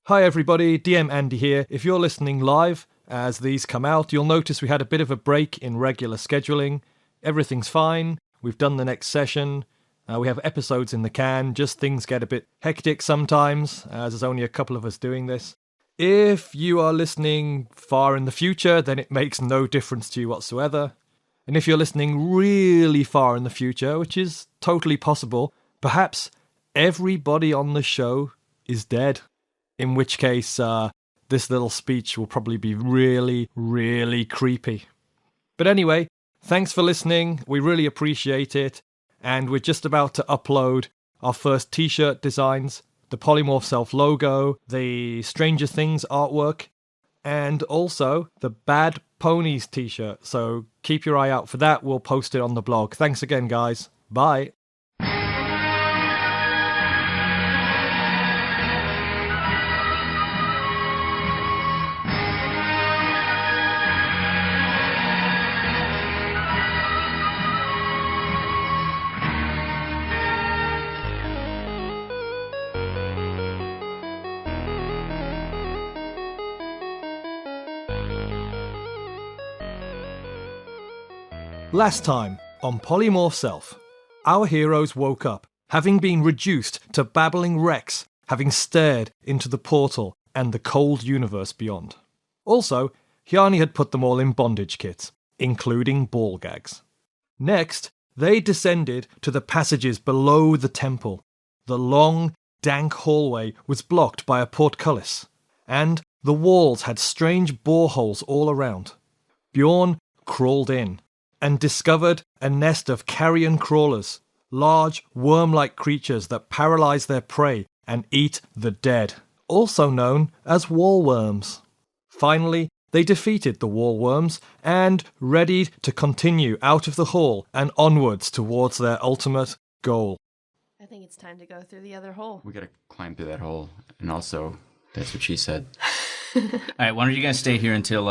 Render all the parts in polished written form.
Hi everybody, DM Andy here. If you're listening live, as these come out, you'll notice we had a bit of a break in regular scheduling. Everything's fine. We've done the next session. We have episodes in the can. Just things get a bit hectic sometimes, as there's only a couple of us doing this. If you are listening far in the future, then it makes no difference to you whatsoever. And if you're listening really far in the future, which is totally possible, perhaps everybody on the show is dead. In which case, this little speech will probably be really, really creepy. But anyway, thanks for listening. We really appreciate it. And we're just about to upload our first t-shirt designs, the Polymorph Self logo, the Stranger Things artwork, and also the Bad Ponies t-shirt. So keep your eye out for that. We'll post it on the blog. Thanks again, guys. Bye. Last time, on Polymorph Self, our heroes woke up, having been reduced to babbling wrecks, having stared into the portal and the cold universe beyond. Also, Hjani had put them all in bondage kits, including ball gags. Next, they descended to the passages below the temple. The long, dank hallway was blocked by a portcullis, and the walls had strange boreholes all around. Bjorn crawled in, and discovered a nest of carrion crawlers, large worm-like creatures that paralyze their prey and eat the dead, also known as wallworms. Finally, they defeated the wallworms and readied to continue out of the hall and onwards towards their ultimate goal. I think it's time to go through the other hole. We gotta climb through that hole, and also, that's what she said. All right, why don't you guys stay here until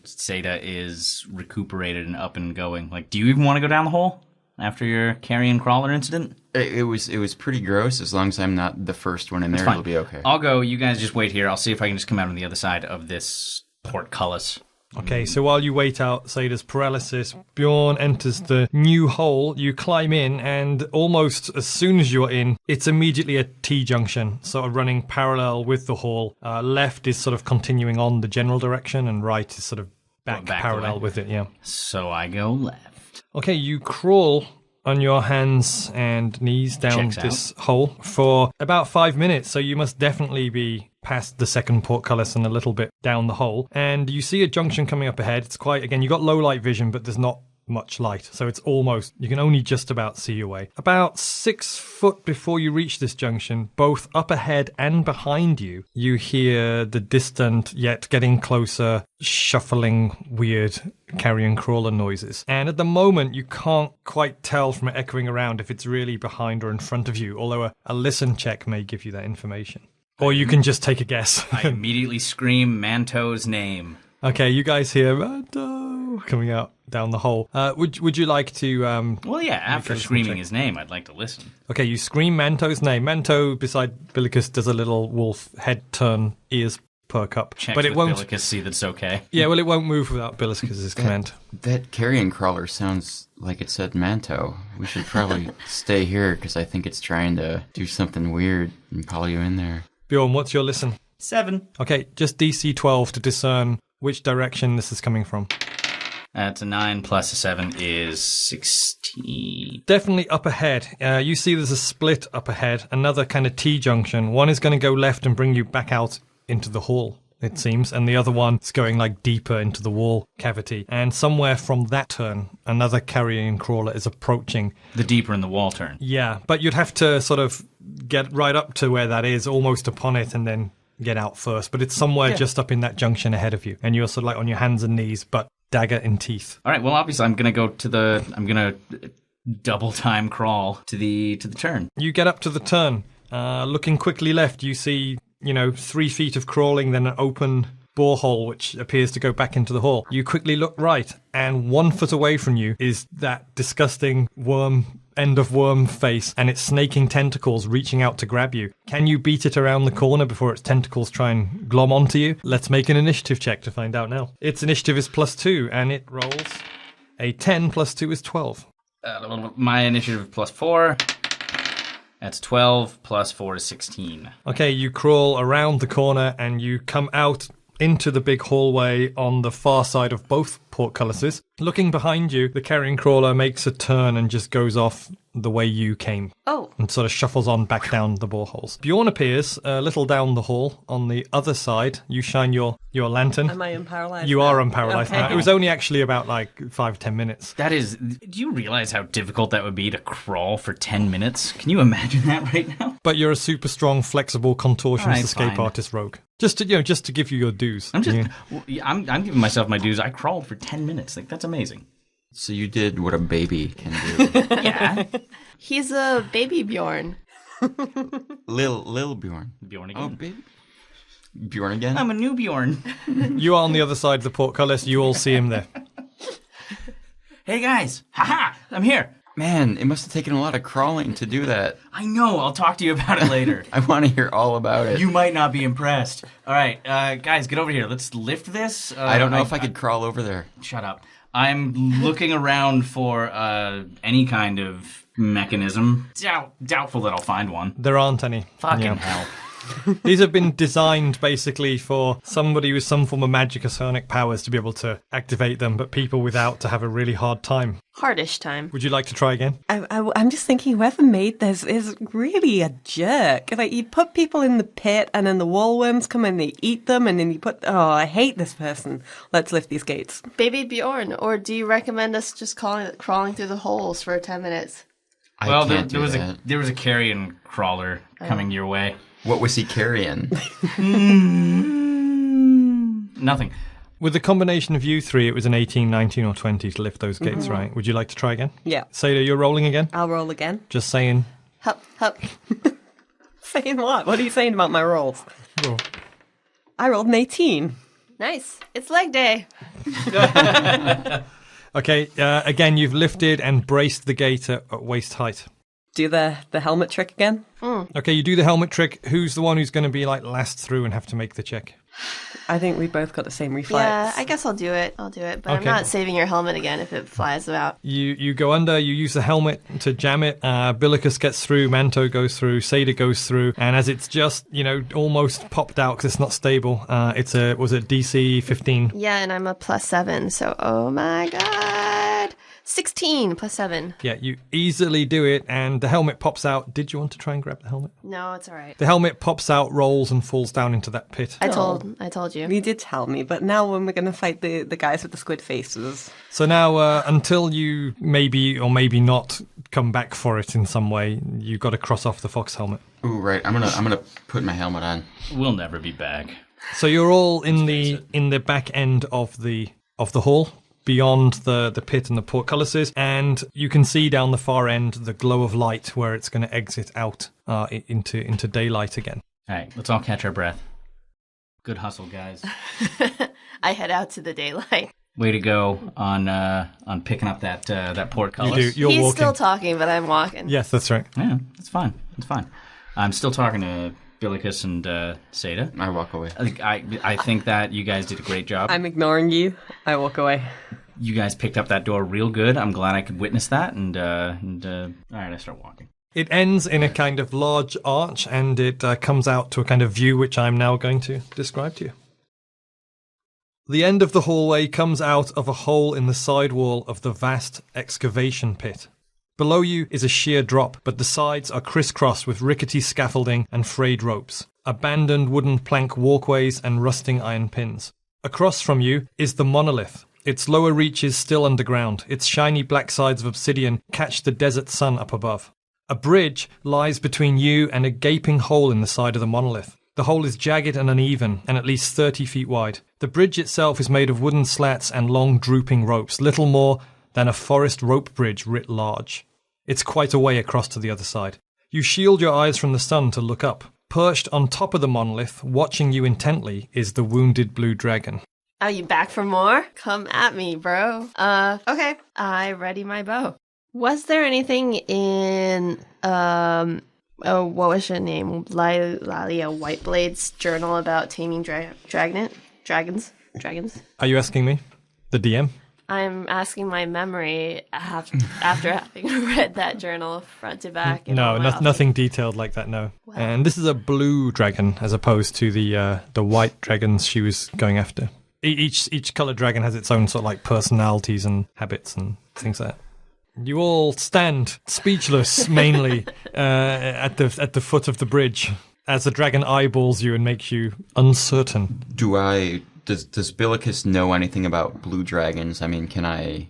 Seyda is recuperated and up and going? Like, do you even want to go down the hole after your carrion crawler incident? It was pretty gross. As long as I'm not the first one in there, it'll be okay. I'll go. You guys just wait here. I'll see if I can just come out on the other side of this portcullis. Okay, so while you wait out Seyda's paralysis, Bjorn enters the new hole. You climb in, and almost as soon as you're in, it's immediately a T-junction, sort of running parallel with the hall. Left is sort of continuing on the general direction, and right is sort of back parallel with it, yeah. So I go left. Okay, you crawl on your hands and knees down this hole for about 5 minutes, so you must definitely be past the second portcullis and a little bit down the hole. And you see a junction coming up ahead. It's quite, again, you got low light vision, but there's not much light, so it's almost, you can only just about see your way. About 6 foot before you reach this junction, both up ahead and behind you, you hear the distant, yet getting closer, shuffling, weird carrion crawler noises. And at the moment, you can't quite tell from it echoing around if it's really behind or in front of you, although a listen check may give you that information. Or you can just take a guess. I immediately scream Manto's name. Okay, you guys hear Manto coming out down the hole. Would you like to... well, yeah, after screaming his name, I'd like to listen. Okay, you scream Manto's name. Manto, beside Billicus, does a little wolf head turn, ears perk up. Checks but it won't... Billicus, see that it's okay. Yeah, well, it won't move without Billicus's command. That carrion crawler sounds like it said Manto. We should probably stay here, because I think it's trying to do something weird and call you in there. Bjorn, what's your listen? 7. Okay, just DC 12 to discern which direction this is coming from. That's a 9 plus a 7 is 16. Definitely up ahead. You see there's a split up ahead, another kind of T-junction. One is going to go left and bring you back out into the hall, it seems, and the other one is going like deeper into the wall cavity. And somewhere from that turn, another carrion crawler is approaching. The deeper in the wall turn. Yeah, but you'd have to sort of get right up to where that is, almost upon it, and then get out first. But it's somewhere just up in that junction ahead of you, and you're sort of like on your hands and knees, but dagger in teeth. All right, well, obviously I'm going to go to the... I'm going to double time crawl to the turn. You get up to the turn. Looking quickly left, you see, 3 feet of crawling, then an open borehole which appears to go back into the hall. You quickly look right, and 1 foot away from you is that disgusting worm end of worm face and its snaking tentacles reaching out to grab you. Can you beat it around the corner before its tentacles try and glom onto you? Let's make an initiative check to find out now. Its initiative is +2, and it rolls a 10 + 2 is 12. My initiative +4. That's 12 + 4 is 16. Okay, you crawl around the corner and you come out into the big hallway on the far side of both portcullises. Looking behind you, the carrion crawler makes a turn and just goes off the way you came. Oh. And sort of shuffles on back down the boreholes. Bjorn appears a little down the hall on the other side. You shine your lantern. Am I unparalyzed? You now? are unparalyzed Okay. now. It was only actually about 5-10 minutes. That is, do you realize how difficult that would be to crawl for 10 minutes? Can you imagine that right now? But you're a super strong, flexible contortionist Alright, escape fine. artist rogue. Just to give you your dues. I'm just, Yeah. I'm giving myself my dues. I crawled for 10 minutes. Like, that's amazing. So you did what a baby can do. Yeah. He's a baby Bjorn. Lil Bjorn. Bjorn Oh, again. baby. Bjorn again? I'm a new Bjorn. You are on the other side of the portcullis. You all see him there. Hey guys, haha, I'm here. Man, it must have taken a lot of crawling to do that. I know, I'll talk to you about it later. I want to hear all about it. You might not be impressed. All right, guys, get over here. Let's lift this. I don't know if I could crawl over there. Shut up. I'm looking around for any kind of mechanism. Doubtful that I'll find one. There aren't any. Fucking Yeah. hell. These have been designed basically for somebody with some form of magic or sonic powers to be able to activate them, but people without to have a really hard time. Hardish time. Would you like to try again? I'm just thinking whoever made this is really a jerk. Like, you put people in the pit and then the wallworms come and they eat them and then you put... Oh, I hate this person. Let's lift these gates. Baby Bjorn, or do you recommend us just crawling through the holes for 10 minutes? I There can't do was that. there was a carrion crawler coming your way. What was he carrying? Nothing. With the combination of you three, it was an 18, 19, or 20 to lift those gates, right? Would you like to try again? Yeah. Seyda, you're rolling again? I'll roll again. Just saying. Hup, hup. Saying what? What are you saying about my rolls? Oh. I rolled an 18. Nice. It's leg day. Okay, again, you've lifted and braced the gate at waist height. Do the helmet trick again? Okay, you do the helmet trick. Who's the one who's going to be last through and have to make the check? I think we both got the same reflex. Yeah, I guess I'll do it. But Okay. I'm not saving your helmet again if it flies out. You go under, you use the helmet to jam it. Billicus gets through, Manto goes through, Seyda goes through, and as it's just, almost popped out because it's not stable, was it DC 15? Yeah, and I'm a +7, so oh my god. 16 +7. Yeah, you easily do it, and the helmet pops out. Did you want to try and grab the helmet? No, it's all right. The helmet pops out, rolls, and falls down into that pit. I told you. You did tell me, but now when we're going to fight the guys with the squid faces... So now, until you maybe or maybe not come back for it in some way, you've got to cross off the fox helmet. Ooh, right. I'm gonna put my helmet on. We'll never be back. So you're all in the back end of the hall, beyond the pit and the portcullises, and you can see down the far end the glow of light where it's going to exit out into daylight again. All right, let's all catch our breath. Good hustle, guys. I head out to the daylight. Way to go on picking up that portcullis. You do. You're He's walking. still talking, but I'm walking. Yes, that's right. Yeah, it's fine. It's fine. I'm still talking to Billicus and Seyda. I walk away. I think that you guys did a great job. I'm ignoring you. I walk away. You guys picked up that door real good. I'm glad I could witness that. And all right, I start walking. It ends in a kind of large arch, and it comes out to a kind of view which I'm now going to describe to you. The end of the hallway comes out of a hole in the side wall of the vast excavation pit. Below you is a sheer drop, but the sides are crisscrossed with rickety scaffolding and frayed ropes, abandoned wooden plank walkways and rusting iron pins. Across from you is the monolith. Its lower reaches still underground. Its shiny black sides of obsidian catch the desert sun up above. A bridge lies between you and a gaping hole in the side of the monolith. The hole is jagged and uneven, and at least 30 feet wide. The bridge itself is made of wooden slats and long drooping ropes, little more than a forest rope bridge writ large. It's quite a way across to the other side. You shield your eyes from the sun to look up. Perched on top of the monolith, watching you intently, is the wounded blue dragon. Are you back for more? Come at me, bro. Okay. I ready my bow. Was there anything in what was her name? Lalia Whiteblade's journal about taming dragons? Are you asking me? The DM? I'm asking my memory after having read that journal front to back. No, nothing detailed like that, no. Wow. And this is a blue dragon as opposed to the white dragons she was going after. Each colored dragon has its own sort of like personalities and habits and things like that. You all stand speechless, mainly at the foot of the bridge, as the dragon eyeballs you and makes you uncertain. Does Billicus know anything about blue dragons? I mean, can I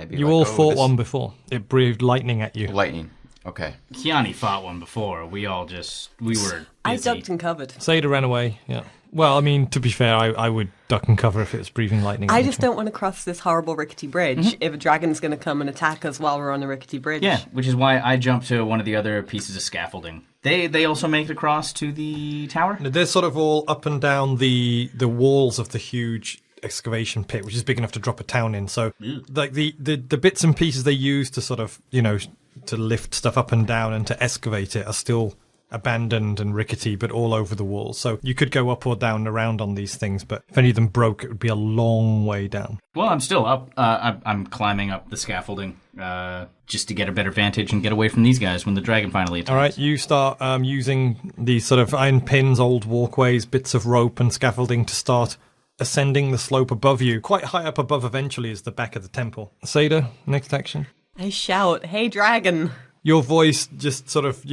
be? You all fought one before. It breathed lightning at you. Lightning. Okay. Hjani fought one before. We were busy. I ducked and covered. Seyda ran away. Yeah. Well, I mean, to be fair, I would duck and cover if it was breathing lightning. I just don't want to cross this horrible rickety bridge if a dragon's going to come and attack us while we're on the rickety bridge. Yeah, which is why I jumped to one of the other pieces of scaffolding. They also make it across to the tower? They're sort of all up and down the walls of the huge excavation pit, which is big enough to drop a town in. So, like the bits and pieces they use to sort of, to lift stuff up and down and to excavate it are still abandoned and rickety, but all over the walls. So you could go up or down and around on these things, but if any of them broke, it would be a long way down. Well, I'm still up. I'm climbing up the scaffolding just to get a better vantage and get away from these guys when the dragon finally attacks. All right, you start using these sort of iron pins, old walkways, bits of rope and scaffolding to start ascending the slope above you. Quite high up above eventually is the back of the temple. Seyda, next action. I shout, "Hey, dragon!" Your voice just sort of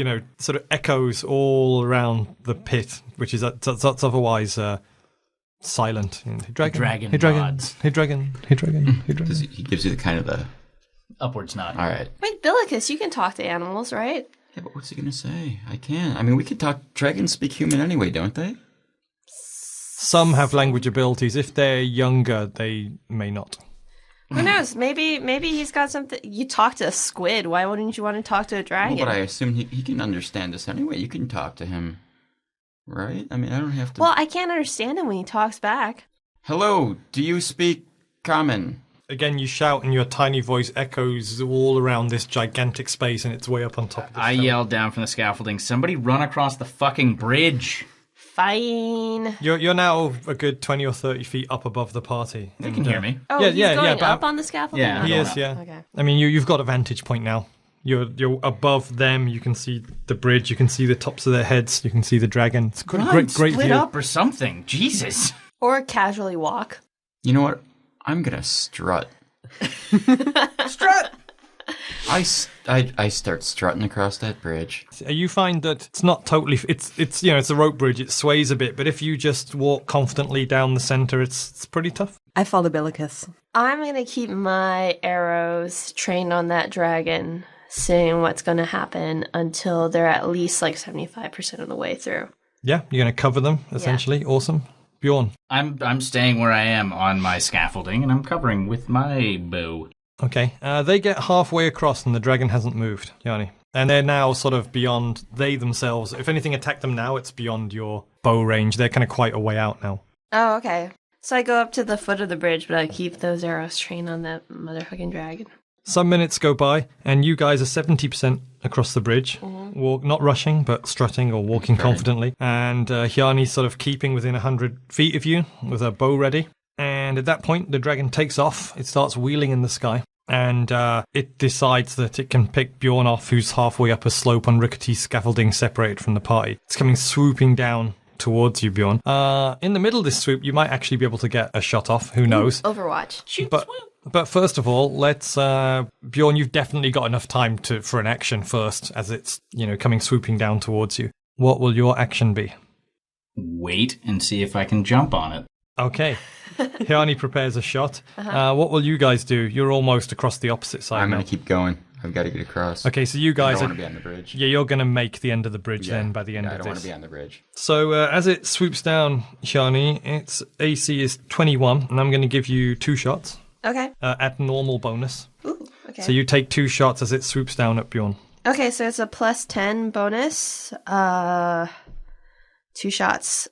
echoes all around the pit, which is that's otherwise silent. Hey, dragon, hey, dragon, nods. hey, dragon, hey, dragon, hey, dragon. He gives you the kind of the Upwards nod. all right. Wait, Billicus, you can talk to animals, right? Yeah, but what's he gonna say? I can't. I mean, we could talk. Dragons speak human anyway, don't they? Some have language abilities. If they're younger, they may not. Who knows? Maybe he's got something. You talk to a squid. Why wouldn't you want to talk to a dragon? Well, but I assume he can understand us anyway. You can talk to him, right? I mean, I don't have to. Well, I can't understand him when he talks back. Hello, do you speak common? Again, you shout and your tiny voice echoes all around this gigantic space and it's way up on top of the I yelled down from the scaffolding, somebody run across the fucking bridge. Fine. You're now a good 20 or 30 feet up above the party. They can hear me. Oh, Yeah, he's yeah, going but- up on the scaffolding? Yeah, He going is, up. yeah. Okay. I mean, you've got a vantage point now. You're above them. You can see the bridge. You can see the tops of their heads. You can see the dragon. It's a great Split view. up or something. Jesus. Or casually walk. You know what? I'm gonna strut. Strut! I start strutting across that bridge. You find that it's not totally. It's a rope bridge. It sways a bit, but if you just walk confidently down the center, it's pretty tough. I follow Billicus. I'm going to keep my arrows trained on that dragon, seeing what's going to happen until they're at least like 75% of the way through. Yeah, you're going to cover them essentially. Awesome, Bjorn. I'm staying where I am on my scaffolding, and I'm covering with my bow. Okay, they get halfway across and the dragon hasn't moved, Hjani. And they're now sort of beyond, they themselves, if anything attacked them now, it's beyond your bow range. They're kind of quite a way out now. Oh, okay. So I go up to the foot of the bridge, but I keep those arrows trained on that motherfucking dragon. Some minutes go by, and you guys are 70% across the bridge. Walk, not rushing, but strutting or walking confidently. And Hjani's sort of keeping within 100 feet of you with a bow ready. And at that point, the dragon takes off. It starts wheeling in the sky. And it decides that it can pick Bjorn off, who's halfway up a slope on rickety scaffolding separated from the party. It's coming swooping down towards you, Bjorn. In the middle of this swoop, you might actually be able to get a shot off. Who knows? Overwatch. Shoot, But first of all, let's Bjorn. You've definitely got enough time for an action first, as it's coming swooping down towards you. What will your action be? Wait and see if I can jump on it. Okay. Hjani prepares a shot. What will you guys do? You're almost across the opposite side I'm now. gonna keep going. I've got to get across. Okay, so you I guys don't are. want to be on the bridge. Yeah, you're going to make the end of the bridge then by the end I of don't want to this. be on the bridge. So as it swoops down, Hjani, its AC is 21, and I'm going to give you 2 shots Okay. at normal bonus. Ooh, okay. So you take 2 shots as it swoops down at Bjorn. Okay, so it's a plus 10 bonus. 2 shots.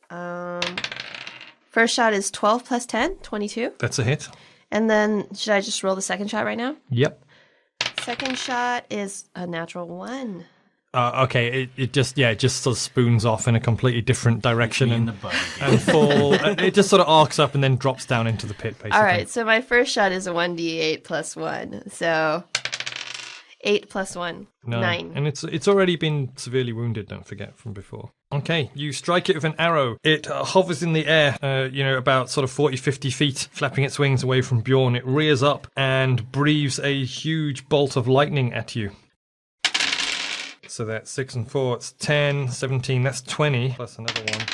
First shot is 12 plus 10, 22. That's a hit. And then should I just roll the second shot right now? Yep. Second shot is a natural 1. Okay, it just sort of spoons off in a completely different direction in the butt again. and fall. It just sort of arcs up and then drops down into the pit, basically. All right, so my first shot is a 1d8 plus 1. So 8 plus 1, 9. And it's already been severely wounded, don't forget, from before. Okay, you strike it with an arrow. It hovers in the air, about sort of 40, 50 feet, flapping its wings away from Bjorn. It rears up and breathes a huge bolt of lightning at you. So that's 6 and 4, it's 10, 17, that's 20, plus another one.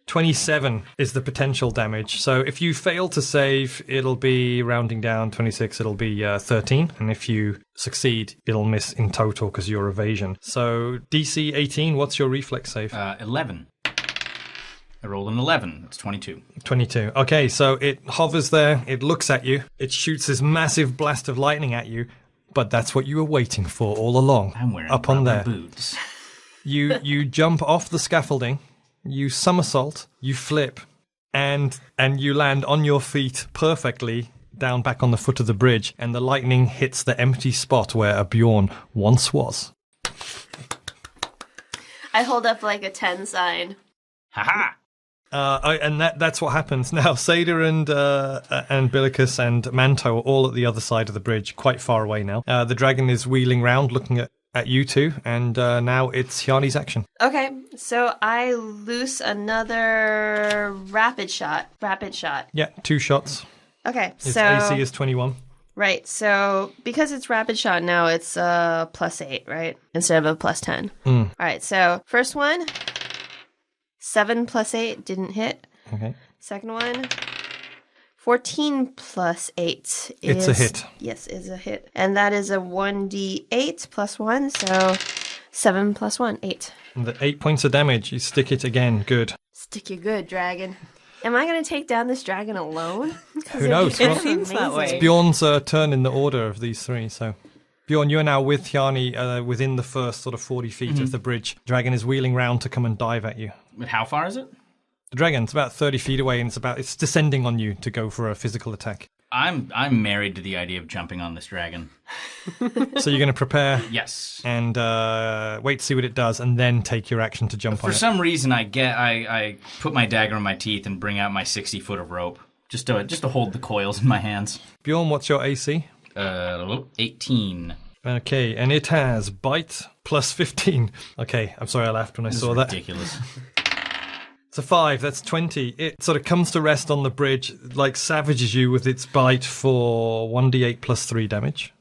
27 is the potential damage. So if you fail to save, it'll be, rounding down, 26, it'll be 13. And if you succeed, it'll miss in total because you're evasion. So DC 18, what's your reflex save? 11. I rolled an 11. It's 22. 22. Okay, so it hovers there, it looks at you, it shoots this massive blast of lightning at you, but that's what you were waiting for all along. I'm wearing up on rubber there. boots. You jump off the scaffolding, you somersault, you flip, and you land on your feet perfectly down back on the foot of the bridge, and the lightning hits the empty spot where a Bjorn once was. I hold up like a 10 sign. Ha-ha! And that's what happens now. Seyda and Billicus and Manto are all at the other side of the bridge, quite far away now. The dragon is wheeling round, looking at you two, and now it's Hjani's action. Okay, so I loose another rapid shot. Yeah, 2 shots. Okay, Its so AC is 21. right. So because it's rapid shot now, it's plus 8, right, instead of a plus 10. All right. So first one, 7 plus 8 didn't hit. Okay. Second one, 14 plus 8 is... It's a hit. Yes, is a hit. And that is a 1d8 plus 1, so 7 plus 1, 8. And the 8 points of damage. You stick it again. Good. Stick you good, dragon. Am I going to take down this dragon alone? Who knows? It Well, seems that way. it's Bjorn's turn in the order of these three, so... Bjorn, you are now with Hjani within the first sort of 40 feet of the bridge. Dragon is wheeling round to come and dive at you. But how far is it? The dragon's about 30 feet away, and it's descending on you to go for a physical attack. I'm married to the idea of jumping on this dragon. So you're going to prepare Yes. and wait to see what it does, and then take your action to jump on For it. some reason, I put my dagger in my teeth and bring out my 60 foot of rope just to hold the coils in my hands. Bjorn, what's your AC? 18. Okay, and it has bite plus 15. Okay, I'm sorry I laughed when I saw that. Ridiculous. It's a 5, that's 20. It sort of comes to rest on the bridge, like savages you with its bite for 1d8 plus 3 damage.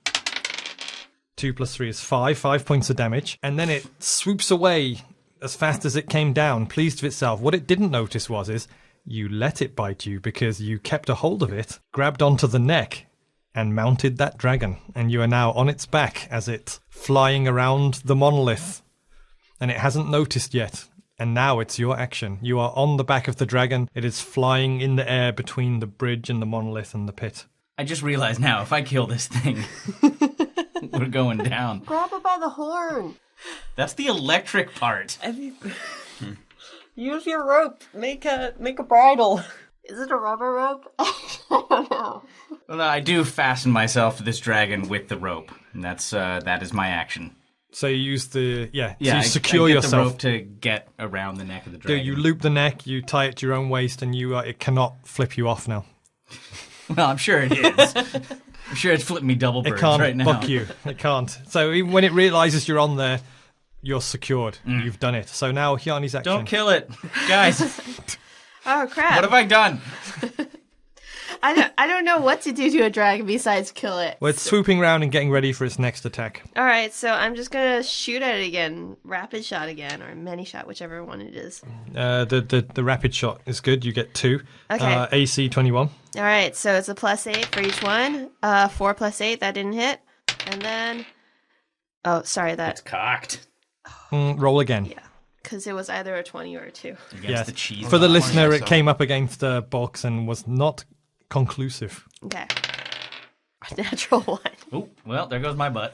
2 plus 3 is 5 points of damage. And then it swoops away as fast as it came down, pleased with itself. What it didn't notice is you let it bite you because you kept a hold of it, grabbed onto the neck, and mounted that dragon. And you are now on its back as it's flying around the monolith. And it hasn't noticed yet. And now it's your action. You are on the back of the dragon. It is flying in the air between the bridge and the monolith and the pit. I just realized now, if I kill this thing, we're going down. Grab it by the horn. That's the electric part. Use your rope. Make a bridle. Is it a rubber rope? I don't know. Well, I do fasten myself to this dragon with the rope, and that is my action. So you use the, so you I secure get yourself. the rope to get around the neck of the dragon. You loop the neck, you tie it to your own waist, and it cannot flip you off now. Well, I'm sure it is. I'm sure it's flipping me double It birds can't right now. buck you. It can't. So even when it realizes you're on there, you're secured. You've done it. So now Hjani's action. Don't kill it, guys. Oh, crap. What have I done? I don't know what to do to a dragon besides kill it. Well, it's swooping around and getting ready for its next attack. All right, so I'm just going to shoot at it again. Rapid shot again, or many shot, whichever one it is. The rapid shot is good. You get 2. Okay. AC 21. All right, so it's a plus 8 for each one. 4 plus 8, that didn't hit. And then... Oh, sorry, It's cocked. Roll again. Yeah, because it was either a 20 or a 2. Against Yes. the cheese. For the listener, it so. came up against a box and was not conclusive. Okay. Natural 1. Oh, well, there goes my butt.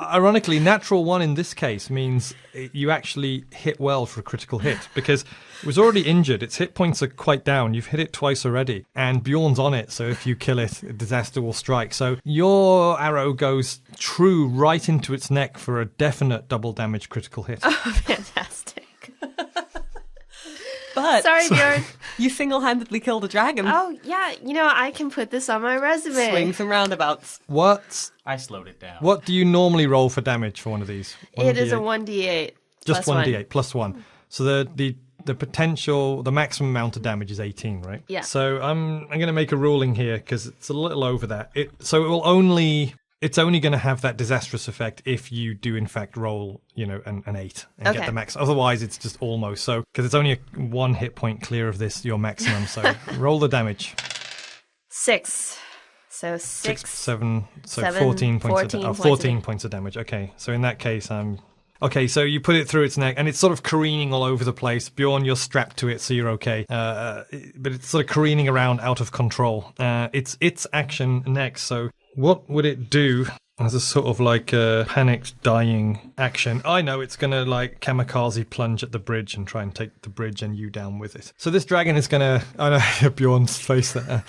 Ironically, natural 1 in this case means you actually hit well for a critical hit because it was already injured. Its hit points are quite down. You've hit it twice already, and Bjorn's on it, so if you kill it, a disaster will strike. So your arrow goes true right into its neck for a definite double damage critical hit. Oh, fantastic. But Sorry, Bjorn. you single-handedly killed a dragon. Oh, yeah. I can put this on my resume. Swings and roundabouts. I slowed it down. What do you normally roll for damage for one of these? It is a 1d8? 1d8. Just plus 1d8 plus 1. So the potential, the maximum amount of damage is 18, right? Yeah. So I'm going to make a ruling here because it's a little over that. It's only going to have that disastrous effect if you do in fact roll, an 8 and get the max. Otherwise, it's just almost. So because it's only 1 hit point clear of your maximum. So roll the damage. 6. So 6. 7. So 7, 14 points. 14 14 points of damage. Okay. So in that case, Okay, so you put it through its neck, and it's sort of careening all over the place. Bjorn, you're strapped to it, so you're okay. But it's sort of careening around out of control. It's its action next, so what would it do as a sort of like a panicked dying action? I know it's going to like kamikaze plunge at the bridge and try and take the bridge and you down with it. So this dragon is going to... I know Bjorn's face there.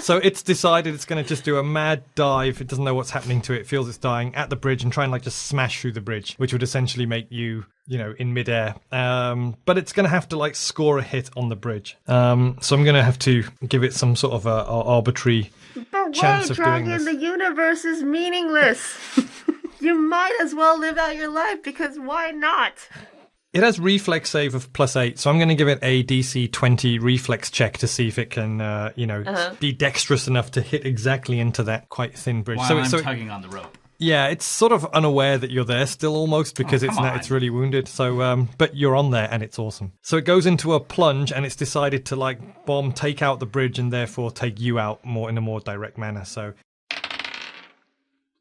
So it's decided it's going to just do a mad dive. It doesn't know what's happening to it. It feels it's dying at the bridge and try and like just smash through the bridge, which would essentially make you... in midair. But it's going to have to like score a hit on the bridge. So I'm going to have to give it some sort of a arbitrary chance of doing this. The universe is meaningless. You might as well live out your life because why not? It has reflex save of +8, so I'm going to give it a DC 20 reflex check to see if it can, be dexterous enough to hit exactly into that quite thin bridge. While I'm tugging on the rope. Yeah, it's sort of unaware that you're there still almost because it's really wounded. So, but you're on there and it's awesome. So it goes into a plunge and it's decided to like take out the bridge and therefore take you out in a more direct manner. So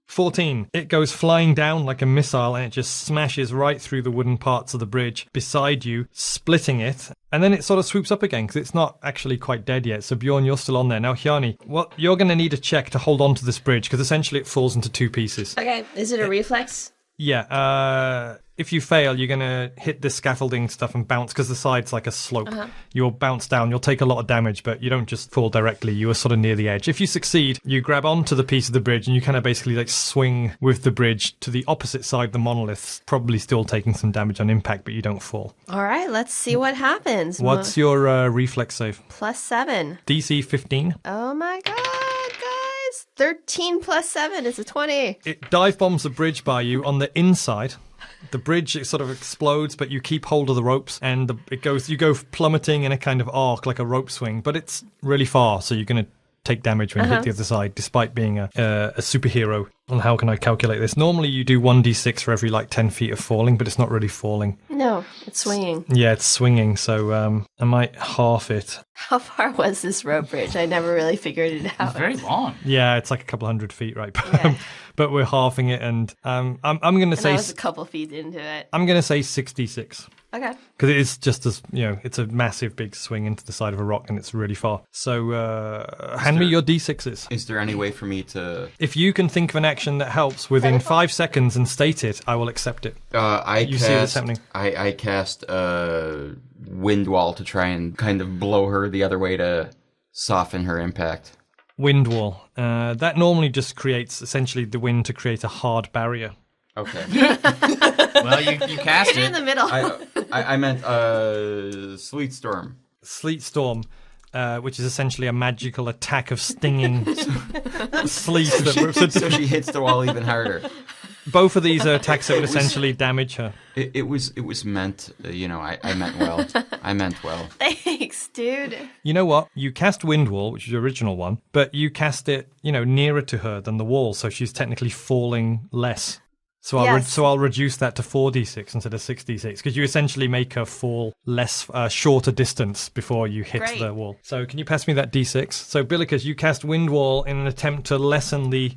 14. It goes flying down like a missile and it just smashes right through the wooden parts of the bridge beside you, splitting it. And then it sort of swoops up again because it's not actually quite dead yet. So Bjorn, you're still on there. Now, Hjani, you're going to need a check to hold on to this bridge because essentially it falls into 2 pieces. Okay, is it a reflex? Yeah, if you fail, you're going to hit this scaffolding stuff and bounce because the side's like a slope. You'll bounce down, you'll take a lot of damage, but you don't just fall directly. You are sort of near the edge. If you succeed, you grab onto the piece of the bridge and you kind of basically like swing with the bridge to the opposite side, the monoliths, probably still taking some damage on impact, but you don't fall. All right, let's see what happens. What's your reflex save? +7. DC 15. Oh my god, guys. 13 plus 7 is a 20. It dive bombs the bridge by you on the inside. The bridge, it sort of explodes, but you keep hold of the ropes, and you go plummeting in a kind of arc like a rope swing, but it's really far, so you're going to take damage when you hit the other side, despite being a superhero. And how can I calculate this? Normally you do 1d6 for every like 10 feet of falling, but it's not really falling. No, it's swinging. Yeah, it's swinging, so I might half it. How far was this rope bridge? I never really figured it out. It's very long. Yeah, it's like a couple hundred feet, right? Yeah. But we're halving it, and I'm going to say... I was a couple feet into it. I'm going to say 66. Okay. Because it is just as, it's a massive big swing into the side of a rock and it's really far. So, hand me your D6s. Is there any way for me to... If you can think of an action that helps within 5 seconds and state it, I will accept it. See this happening. I cast Wind Wall to try and kind of blow her the other way to soften her impact. Wind Wall. That normally just creates, essentially, the wind to create a hard barrier. Okay. Well, you cast Hit it in the middle. I meant Sleet Storm. Sleet Storm, which is essentially a magical attack of stinging sleet. So she hits the wall even harder. Both of these are attacks that would essentially damage her. It was meant, I meant well. I meant well. Thanks, dude. You know what? You cast Wind Wall, which is the original one, but you cast it, nearer to her than the wall, so she's technically falling less. So I'll reduce that to 4d6 instead of 6d6 because you essentially make her fall less shorter distance before you hit the wall. So can you pass me that d6? So Billicus, you cast Wind Wall in an attempt to lessen the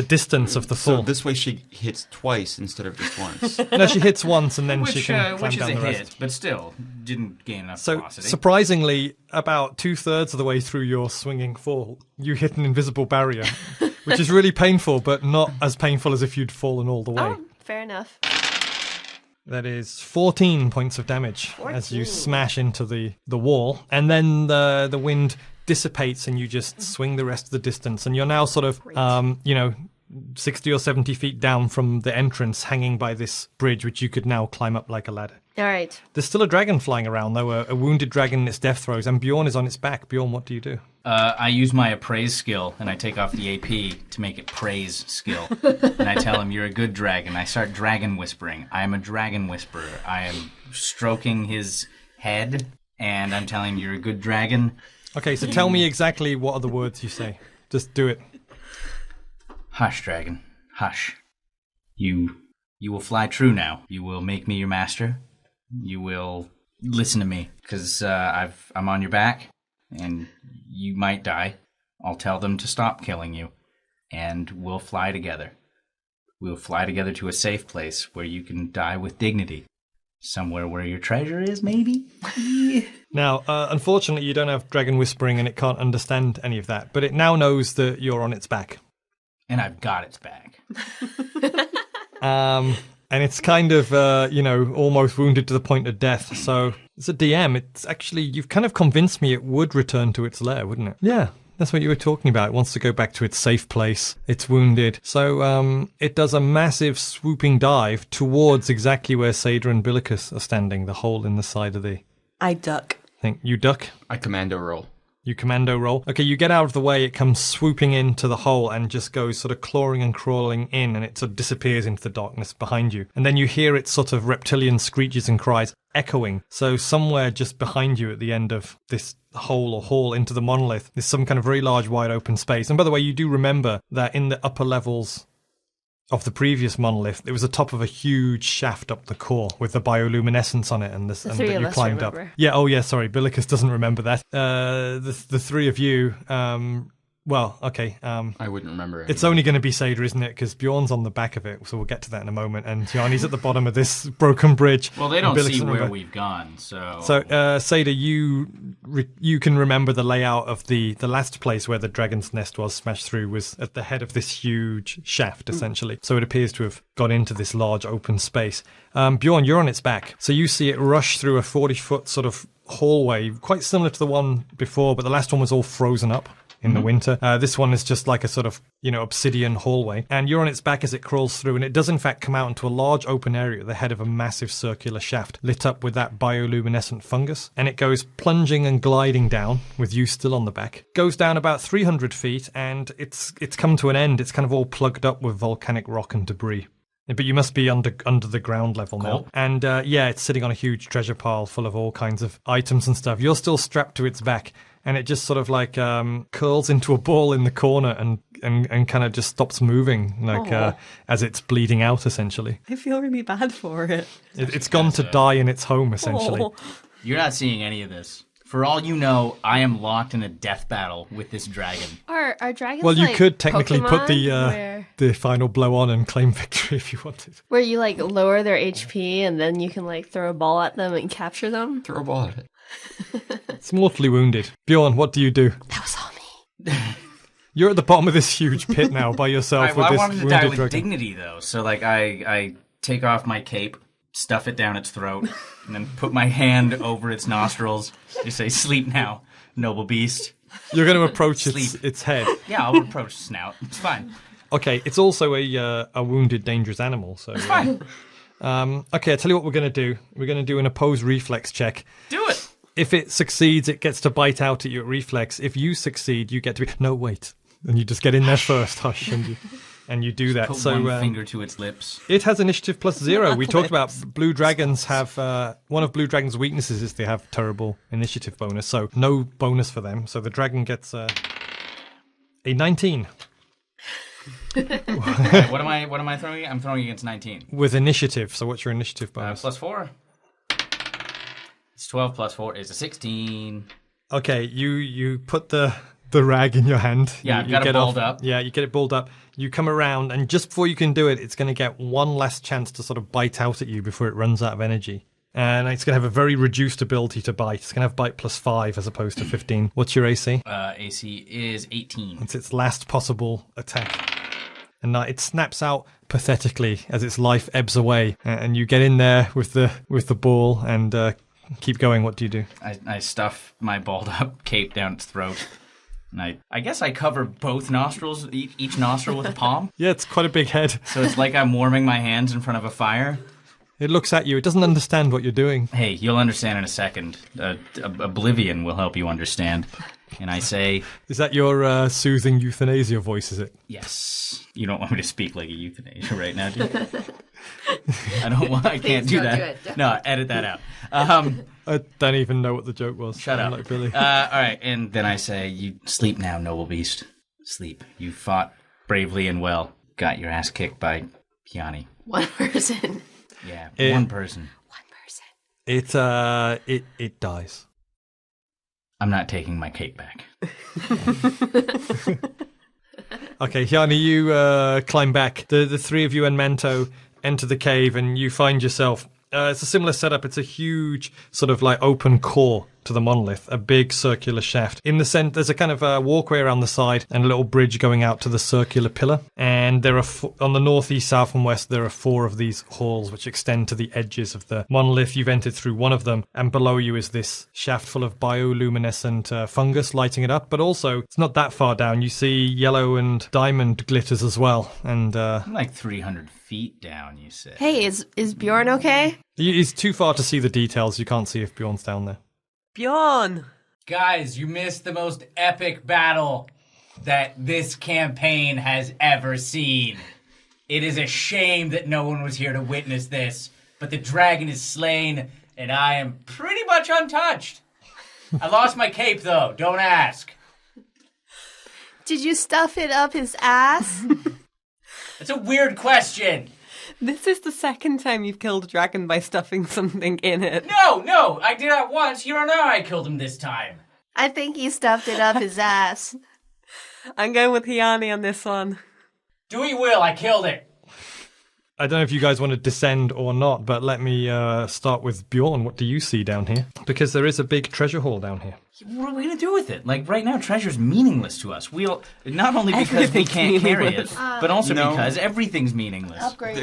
distance of the fall. So this way she hits twice instead of just once. No, she hits once and then she can climb which is down a the rest. hit, but still didn't gain enough So velocity. surprisingly, about 2/3 of the way through your swinging fall, you hit an invisible barrier. which is really painful, but not as painful as if you'd fallen all the way. Oh, fair enough. That is 14 points of damage as you smash into the wall. And then the wind dissipates and you just swing the rest of the distance. And you're now sort of, 60 or 70 feet down from the entrance, hanging by this bridge, which you could now climb up like a ladder. All right. There's still a dragon flying around, though, a wounded dragon in its death throes, and Bjorn is on its back. Bjorn, what do you do? I use my appraise skill, and I take off the AP to make it praise skill. And I tell him, you're a good dragon. I start dragon whispering. I am a dragon whisperer. I am stroking his head, and I'm telling him, you're a good dragon. Okay, so tell me exactly what are the words you say. Just do it. Hush, dragon. Hush. You will fly true now. You will make me your master. You will listen to me, because I'm on your back, and you might die. I'll tell them to stop killing you, and we'll fly together. We'll fly together to a safe place where you can die with dignity. Somewhere where your treasure is, maybe? Now, unfortunately, you don't have dragon whispering, and it can't understand any of that, but it now knows that you're on its back. And I've got its back. And it's kind of, almost wounded to the point of death. So, as a DM, it's actually, you've kind of convinced me it would return to its lair, wouldn't it? Yeah, that's what you were talking about. It wants to go back to its safe place. It's wounded. So, it does a massive swooping dive towards exactly where Seyda and Billicus are standing, the hole in the side of the... I duck. thing. You duck. I commando roll. You commando roll. Okay, you get out of the way, it comes swooping into the hole and just goes sort of clawing and crawling in, and it sort of disappears into the darkness behind you. And then you hear its sort of reptilian screeches and cries echoing. So somewhere just behind you at the end of this hole or hall into the monolith, there's some kind of very large wide open space. And by the way, you do remember that in the upper levels of the previous monolith, it was the top of a huge shaft up the core with the bioluminescence on it, and that you climbed up. Yeah. Oh, yeah. Sorry, Billicus doesn't remember that. The three of you. Well, okay. I wouldn't remember it. It's only going to be Seyda, isn't it? Because Bjorn's on the back of it, so we'll get to that in a moment. And Hjani's at the bottom of this broken bridge. Well, they don't see where we've gone, so... So, Seyda, you can remember the layout of the last place where the dragon's nest was smashed through was at the head of this huge shaft, essentially. So it appears to have got into this large open space. Bjorn, you're on its back. So you see it rush through a 40-foot sort of hallway, quite similar to the one before, but the last one was all frozen up in the winter. This one is just like a sort of, obsidian hallway. And you're on its back as it crawls through, and it does in fact come out into a large open area at the head of a massive circular shaft lit up with that bioluminescent fungus. And it goes plunging and gliding down, with you still on the back. Goes down about 300 feet, and it's come to an end. It's kind of all plugged up with volcanic rock and debris. But you must be under the ground level now. And it's sitting on a huge treasure pile full of all kinds of items and stuff. You're still strapped to its back. And it just sort of like curls into a ball in the corner and kind of just stops moving, as it's bleeding out, essentially. I feel really bad for it. It's gone to die in its home, essentially. Oh. You're not seeing any of this. For all you know, I am locked in a death battle with this dragon. Are dragons Well, you like could technically put Pokemon, the final blow on and claim victory if you wanted. where you lower their HP and then you can throw a ball at them and capture them? Throw a ball at it. It's mortally wounded. Bjorn, what do you do? That was all me. You're at the bottom of this huge pit now by yourself with I this wanted to wounded die with dragon. dignity, though. So, I take off my cape, stuff it down its throat, and then put my hand over its nostrils. You say, "Sleep now, noble beast." You're going to approach its head. Yeah, I'll approach snout. It's fine. Okay, it's also a wounded, dangerous animal. So It's fine. Okay, I tell you what we're going to do. We're going to do an opposed reflex check. Do it. If it succeeds, it gets to bite out at you at reflex. If you succeed, you get to be... No, wait. And you just get in there first, hush, and you do that. Put So one finger to its lips. it has initiative +0. We talked about blue dragons have... one of blue dragons' weaknesses is they have terrible initiative bonus, so no bonus for them. So the dragon gets a 19. What am I throwing? I'm throwing against 19. With initiative, so what's your initiative bonus? +4. It's 12 plus 4 is a 16. Okay, you put the rag in your hand. Yeah, you I've got it get balled up. Yeah, you get it balled up. You come around, and just before you can do it, it's going to get one last chance to sort of bite out at you before it runs out of energy. And it's going to have a very reduced ability to bite. It's going to have bite +5 as opposed to 15. What's your AC? AC is 18. It's its last possible attack. And it snaps out pathetically as its life ebbs away. And you get in there with the ball and keep going. What do you do? I stuff my balled up cape down its throat. And I guess I cover both nostrils, each nostril with a palm. Yeah, it's quite a big head. So it's like I'm warming my hands in front of a fire. It looks at you. It doesn't understand what you're doing. Hey, you'll understand in a second. Oblivion will help you understand. And I say... Is that your soothing euthanasia voice, is it? Yes. You don't want me to speak like a euthanasia right now, do you? I can't do that. No, edit that out. I don't even know what the joke was. Shut up. Like Billy. All right, and then I say, you sleep now, noble beast. Sleep. You fought bravely and well. Got your ass kicked by Hjani. One person. Yeah, one person. One person. It dies. I'm not taking my cape back. Okay, Hjani, you climb back. The three of you and Mento enter the cave, and you find yourself... it's a similar setup. It's a huge sort of like open core to the monolith, a big circular shaft. In the center, there's a kind of walkway around the side and a little bridge going out to the circular pillar. And there are, on the north, east, south, and west, there are 4 of these halls which extend to the edges of the monolith. You've entered through one of them, and below you is this shaft full of bioluminescent fungus lighting it up. But also, it's not that far down. You see yellow and diamond glitters as well. And I'm like 300 feet down, you said. Hey, is Bjorn okay? It's too far to see the details. You can't see if Bjorn's down there. Bjorn! Guys, you missed the most epic battle that this campaign has ever seen. It is a shame that no one was here to witness this, but the dragon is slain, and I am pretty much untouched. I lost my cape, though. Don't ask. Did you stuff it up his ass? That's a weird question. This is the second time you've killed a dragon by stuffing something in it. No, I did that once. You don't know I killed him this time. I think he stuffed it up his ass. I'm going with Hjani on this one. Do what you will, I killed it. I don't know if you guys want to descend or not, but let me start with Bjorn. What do you see down here? Because there is a big treasure hall down here. What are we going to do with it? Like, right now, treasure's meaningless to us. Not only because we can't carry it, but also because everything's meaningless. Upgrade.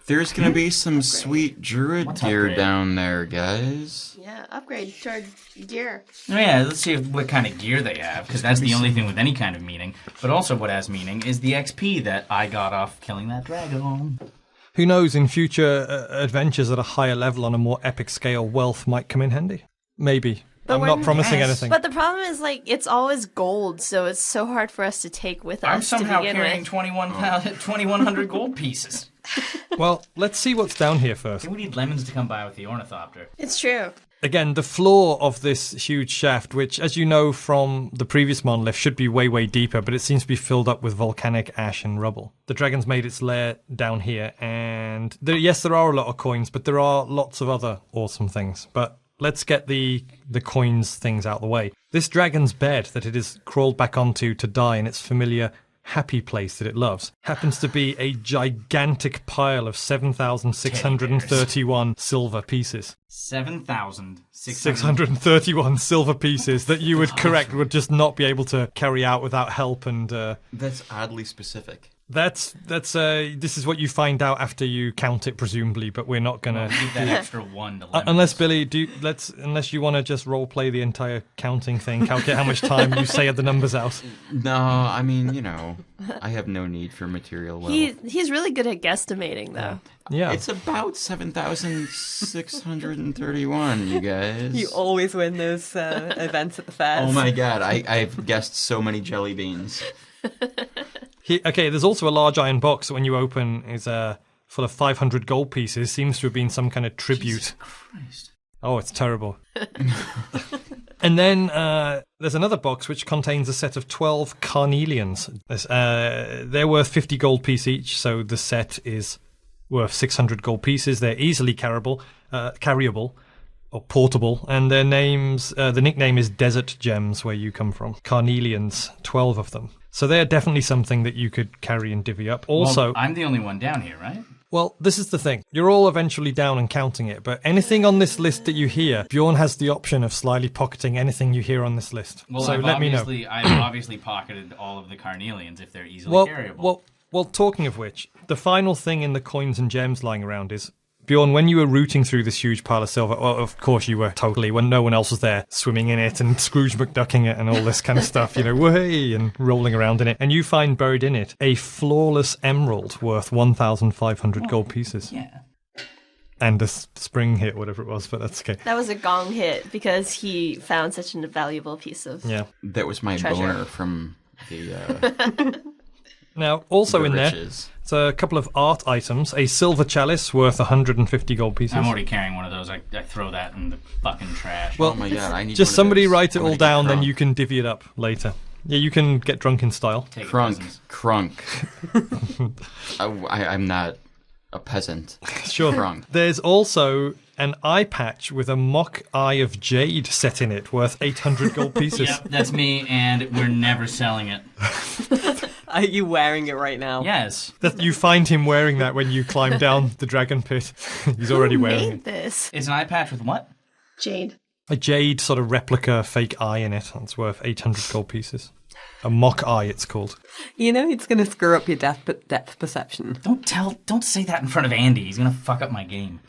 There's going to be some sweet druid gear down there, guys. Yeah, upgrade to our gear. Oh, yeah, let's see what kind of gear they have, because that's the only thing with any kind of meaning. But also what has meaning is the XP that I got off killing that dragon. Who knows, in future adventures at a higher level on a more epic scale, wealth might come in handy. Maybe. But I'm not promising anything. But the problem is, like, it's always gold, so it's so hard for us to take with us. I'm somehow to begin carrying with. 2,100 gold pieces. Well, let's see what's down here first. I think we need lemons to come by with the ornithopter. It's true. Again, the floor of this huge shaft, which, as you know from the previous monolith, should be way, way deeper, but it seems to be filled up with volcanic ash and rubble. The dragon's made its lair down here, and yes, there are a lot of coins, but there are lots of other awesome things. But let's get the coins things out of the way. This dragon's bed that it has crawled back onto to die in its familiar happy place that it loves happens to be a gigantic pile of 7,631 silver pieces. 7,631 silver pieces that you would would just not be able to carry out without help. And That's oddly specific. this is what you find out after you count it, presumably, but we're not gonna Leave that extra one to lemons. unless Billy unless you want to just role play the entire counting thing, calculate how much time you say the numbers out. No, I mean, I have no need for material wealth. He's really good at guesstimating, though. Yeah, It's about 7,631, you guys. You always win those events at the fairs. Oh my god, I've guessed so many jelly beans. Okay, there's also a large iron box that when you open is full of 500 gold pieces. Seems to have been some kind of tribute. Jesus Christ. Oh, it's terrible. And then there's another box which contains a set of 12 carnelians. They're worth 50 gold piece each, so the set is worth 600 gold pieces. They're easily carryable or portable, and their names, the nickname is Desert Gems, where you come from. Carnelians, 12 of them. So they're definitely something that you could carry and divvy up. Also, I'm the only one down here, right? Well, this is the thing. You're all eventually down and counting it, but anything on this list that you hear, Bjorn has the option of slyly pocketing anything you hear on this list. Well, so let me know. I've obviously pocketed all of the carnelians if they're easily carryable. Well, talking of which, the final thing in the coins and gems lying around is, Bjorn, when you were rooting through this huge pile of silver, well, of course you were totally, when no one else was there, swimming in it and Scrooge McDucking it and all this kind of stuff, way, and rolling around in it. And you find buried in it a flawless emerald worth 1,500 gold pieces. Yeah. And a spring hit, whatever it was, but that's okay. That was a gong hit because he found such a valuable piece of That was my treasure. boner from the Now, also the in riches. there, it's a couple of art items. A silver chalice worth 150 gold pieces. I'm already carrying one of those. I throw that in the fucking trash. Well, Oh my god, I need just one of somebody those. write it I'm all gonna get down, then crunk. you can divvy it up later. Yeah, you can get drunk in style. Take it, Crunk. peasants. I'm not a peasant. Sure. Crunk. There's also an eye patch with a mock eye of jade set in it, worth 800 gold pieces. Yep, that's me, and we're never selling it. Are you wearing it right now? Yes. You find him wearing that when you climb down the dragon pit. He's already Who wearing made it. this? It's an eye patch with what? Jade. A jade sort of replica fake eye in it. That's worth 800 gold pieces. A mock eye, it's called. You know it's going to screw up your depth perception. Don't say that in front of Andy. He's gonna fuck up my game.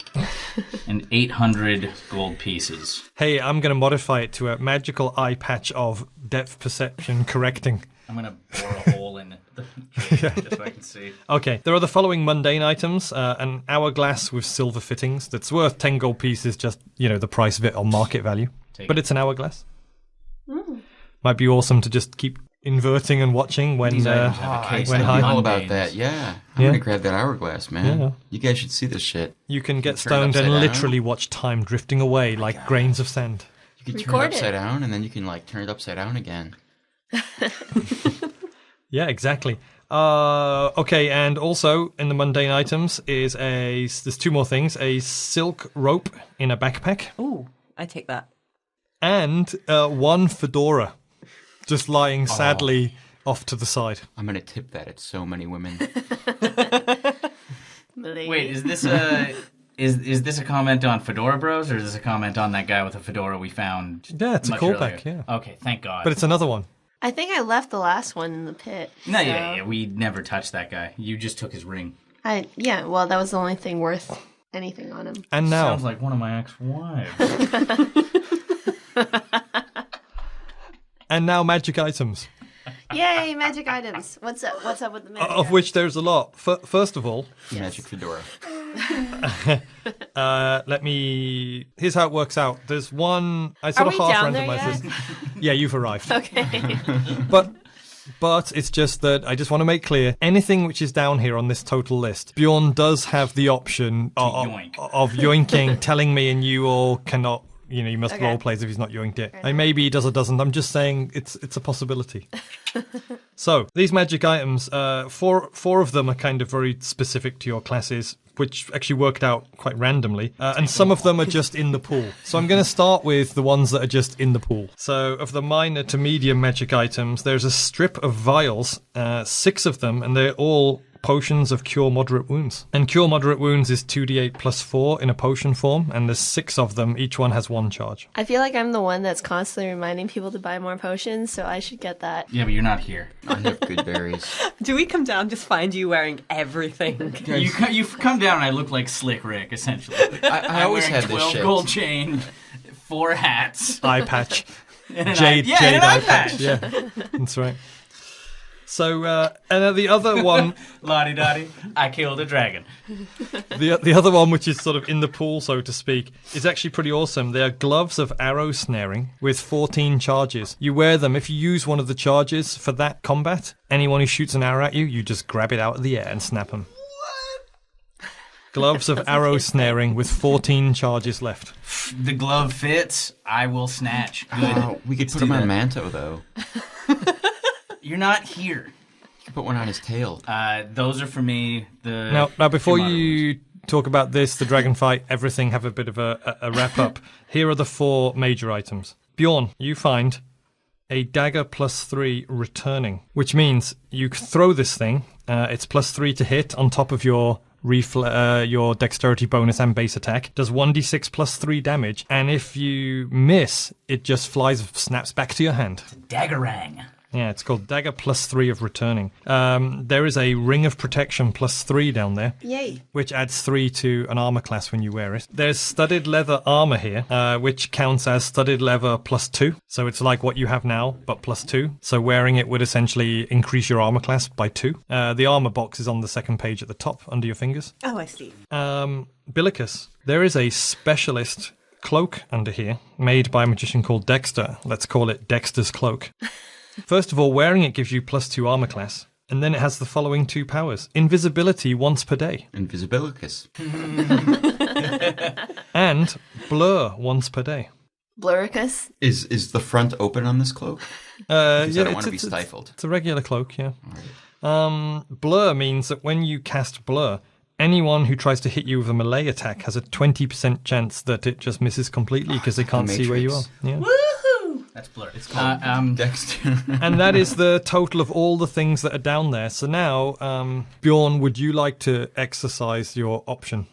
And 800 gold pieces. Hey, I'm going to modify it to a magical eye patch of depth perception correcting. I'm gonna bore a hole in the just so I can see. Okay, there are the following mundane items. An hourglass with silver fittings that's worth 10 gold pieces, just, the price of it on market value. But it's an hourglass. Might be awesome to just keep inverting and watching when These items have a case when of high. I'm all about mundanes. that, yeah. I'm Yeah. gonna grab that hourglass, man. Yeah. You guys should see this shit. You can get Turn it stoned and upside down. literally watch time drifting away like grains of sand. You can turn Record it it. upside down, and then you can turn it upside down again. Yeah, exactly. Okay, and also in the mundane items is there's two more things: a silk rope in a backpack, Ooh, I take that. and one fedora, just lying sadly off to the side. I'm gonna tip that at so many women. Wait, is this a is this a comment on Fedora Bros, or is this a comment on that guy with a fedora we found? Yeah, it's a much callback, earlier? yeah. Okay, thank God. But it's another one. I think I left the last one in the pit. No, so- yeah, we never touched that guy. You just took his ring. Well, that was the only thing worth anything on him. And now, Sounds like one of my ex-wives. magic items, Yay, magic items. What's up with the magic of which there's a lot. First of all, Magic fedora. here's how it works out. There's one, I sort Are of we half down there randomized yet? this. Yeah, you've arrived. Okay. But it's just that I just want to make clear, anything which is down here on this total list, Bjorn does have the option yoink. of yoinking, telling me, and you all cannot, you must Okay. roleplay as if he's not yoinked it. And maybe he does or doesn't. I'm just saying it's a possibility. So, these magic items, four of them are kind of very specific to your classes, which actually worked out quite randomly. And some of them are just in the pool. So I'm going to start with the ones that are just in the pool. So of the minor to medium magic items, there's a strip of vials, 6 of them, and they're all potions of cure moderate wounds. And cure moderate wounds is 2d8 plus 4 in a potion form, and there's 6 of them. Each one has 1 charge. I feel like I'm the one that's constantly reminding people to buy more potions, so I should get that. Yeah, but you're not here. I have good berries. Do we come down just find you wearing everything? You come down and I look like Slick Rick, essentially. I I'm always wearing had this 12 shit. gold chain, 4 hats, Eye patch. and an Jade, eye, Jade and an eye eye patch. patch. Yeah, that's right. So, and then the other one, Lottie-dottie, I killed a dragon. the other one, which is sort of in the pool, so to speak, is actually pretty awesome. They are gloves of arrow snaring with 14 charges. You wear them. If you use one of the charges for that combat, anyone who shoots an arrow at you, you just grab it out of the air and snap them. Gloves of arrow snaring with 14 charges left. The glove fits, I will snatch. Good. We could put him on Manto, though. You're not here. You could put one on his tail. Those are for me. The Now, before Cure you talk about this, the dragon fight, everything, have a bit of a wrap up. Here are the 4 major items. Bjorn, you find a dagger plus 3 returning, which means you throw this thing. It's plus 3 to hit on top of your your dexterity bonus and base attack. Does 1d6 plus 3 damage. And if you miss, it just snaps back to your hand. Daggerang. Yeah, it's called Dagger plus 3 of returning. There is a Ring of Protection plus 3 down there. Yay. Which adds 3 to an armor class when you wear it. There's studded leather armor here, which counts as studded leather plus 2. So it's like what you have now, but plus 2. So wearing it would essentially increase your armor class by 2. The armor box is on the second page at the top, under your fingers. Oh, I see. Billicus. There is a specialist cloak under here, made by a magician called Dexter. Let's call it Dexter's Cloak. First of all, wearing it gives you plus 2 armor class, and then it has the following 2 powers. Invisibility once per day. Invisibilicus. And blur once per day. Bluricus? Is the front open on this cloak? Because I don't want to be stifled. It's a regular cloak, yeah. Blur means that when you cast blur, anyone who tries to hit you with a melee attack has a 20% chance that it just misses completely because they can't see where you are. Yeah. That's blur. It's called Dexter. And that is the total of all the things that are down there. So now, Bjorn, would you like to exercise your option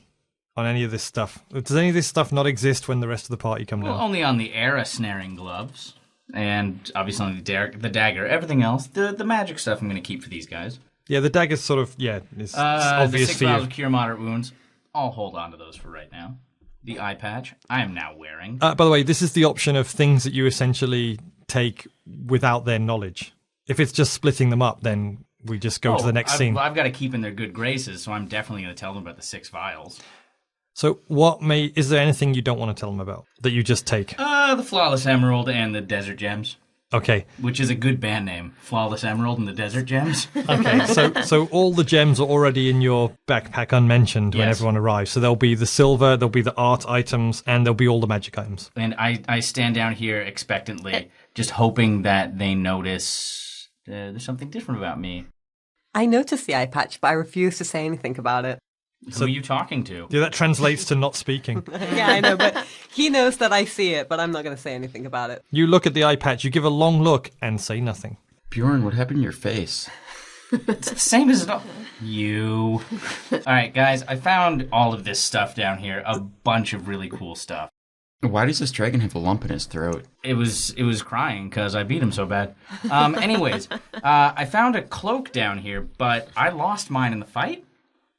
on any of this stuff? Does any of this stuff not exist when the rest of the party come down? Only on the era snaring gloves. And obviously on the dagger. Everything else, the magic stuff I'm going to keep for these guys. Yeah, the dagger's sort of, it's obvious the 6 for you. vials of cure moderate wounds, I'll hold on to those for right now. The eye patch, I am now wearing. By the way, this is the option of things that you essentially take without their knowledge. If it's just splitting them up, then we just go to the next scene. I've got to keep in their good graces, so I'm definitely going to tell them about the 6 vials. So is there anything you don't want to tell them about that you just take? The Flawless Emerald and the Desert Gems. Okay. Which is a good band name. Flawless Emerald and the Desert Gems. Okay, so all the gems are already in your backpack unmentioned when everyone arrives. So there'll be the silver, there'll be the art items, and there'll be all the magic items. And I stand down here expectantly, just hoping that they notice there's something different about me. I noticed the eye patch, but I refuse to say anything about it. Who are you talking to? Yeah, that translates to not speaking. Yeah, I know, but he knows that I see it, but I'm not going to say anything about it. You look at the eye patch, you give a long look, and say nothing. Bjorn, what happened to your face? It's the same as it all. You. All right, guys, I found all of this stuff down here. A bunch of really cool stuff. Why does this dragon have a lump in his throat? It was crying because I beat him so bad. Anyways, I found a cloak down here, but I lost mine in the fight.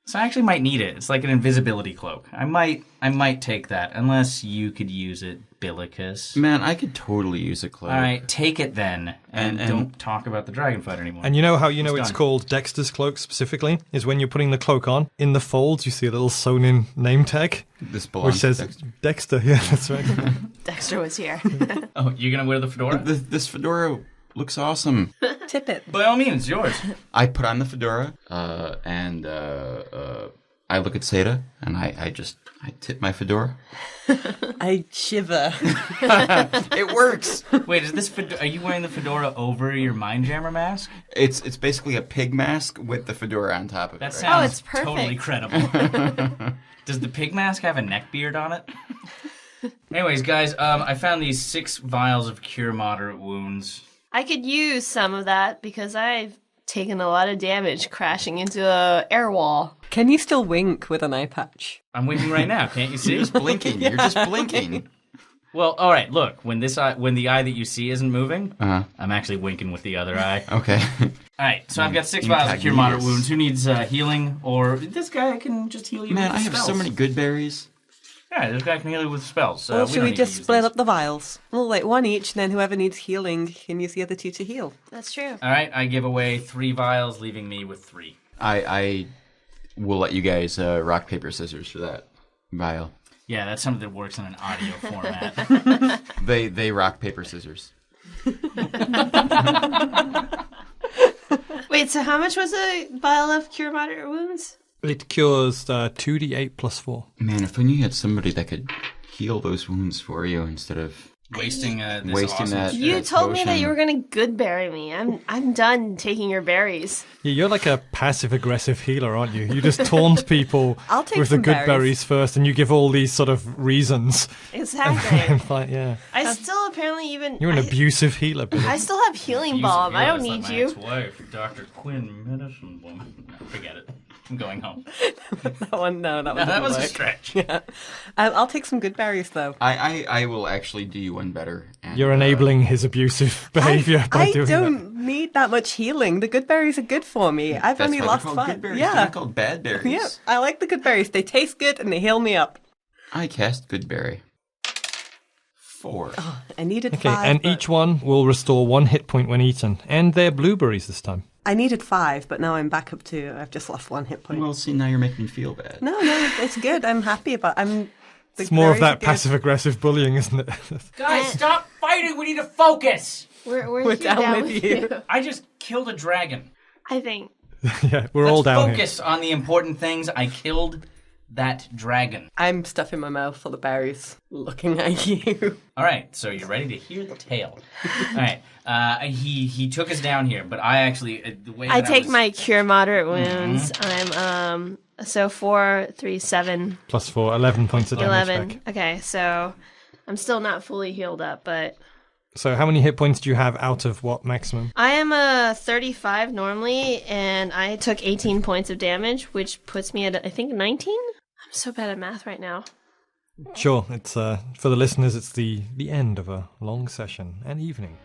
So I actually might need it. It's like an invisibility cloak. I might take that, unless you could use it, Billicus. Man, I could totally use a cloak. All right, take it then, and don't talk about the dragon fight anymore. And you know how it's called Dexter's Cloak specifically? Is when you're putting the cloak on, in the folds you see a little sewn-in name tag. This belongs which says to Dexter. Yeah, that's right. Dexter was here. Oh, you're going to wear the fedora? This fedora looks awesome. Tip it. By all means, it's yours. I put on the fedora, and I look at Seyda, and I tip my fedora. I shiver. It works. Wait, are you wearing the fedora over your Mind Jammer mask? It's basically a pig mask with the fedora on top of it. That sounds it's perfect. totally credible. Does the pig mask have a neck beard on it? Anyways, guys, I found these 6 vials of cure moderate wounds. I could use some of that because I've taken a lot of damage crashing into a air wall. Can you still wink with an eye patch? I'm winking right now, can't you see? You're just blinking. You're just blinking. Well, all right, look, when the eye that you see isn't moving, I'm actually winking with the other eye. Okay. All right, so I've got 6 vials of cure moderate wounds. Who needs healing? Or this guy can just heal you with Man, I have spells. so many good berries. Yeah, this guy can heal you with spells. Or should we just split up the vials? Well, like 1 each, and then whoever needs healing can use the other 2 to heal. That's true. All right, I give away 3 vials, leaving me with 3. I will let you guys rock, paper, scissors for that vial. Yeah, that's something that works in an audio format. They rock, paper, scissors. Wait, so how much was a vial of cure moderate wounds? It cures 2d8 plus 4. Man, if only you had somebody that could heal those wounds for you instead of wasting wasting awesome that. You that told me that potion. you were going to good berry me. I'm done taking your berries. Yeah, you're like a passive-aggressive healer, aren't you? You just taunt people I'll take with the some good berries. first, and you give all these sort of reasons. Exactly. And fight, yeah. I still apparently even... You're an abusive healer, Billy. I still have healing balm. I don't need you. Ex-wife, Dr. Quinn, medicine woman. No, forget it. I'm going home. That one, no, that one. That was a work. stretch. Yeah. I'll take some good berries though. I will actually do you one better. And, You're enabling his abusive behavior by I doing don't need that much healing. The good berries are good for me. I've That's only why lost they're called 5. good berries. Yeah. They're not called bad berries. Yeah, I like the good berries. They taste good and they heal me up. I cast good berry. 4. I needed that. Okay, 5. and but- each one will restore 1 hit point when eaten. And they're blueberries this time. I needed 5, but now I'm back up to. I've just lost 1 hit point. Well, see, now you're making me feel bad. No, it's good. I'm happy about. It's more of that passive-aggressive bullying, isn't it? Guys, stop fighting. We need to focus. We're We're here down with you. I just killed a dragon. I think. Yeah, we're all Let's down here. focus on the important things. I killed that dragon. I'm stuffing my mouth full of berries, looking at you. All right, so you're ready to hear the tale. All right, he took us down here, but I actually the way I that take was, my cure moderate wounds. I'm so 4, 3, 7, Plus 4, 11 points of damage 11. back. Okay, so I'm still not fully healed up, but So how many hit points do you have out of what maximum? I am a 35 normally, and I took 18 points of damage, which puts me at I think 19. I'm so bad at math right now. Sure, it's for the listeners, it's the end of a long session and evening.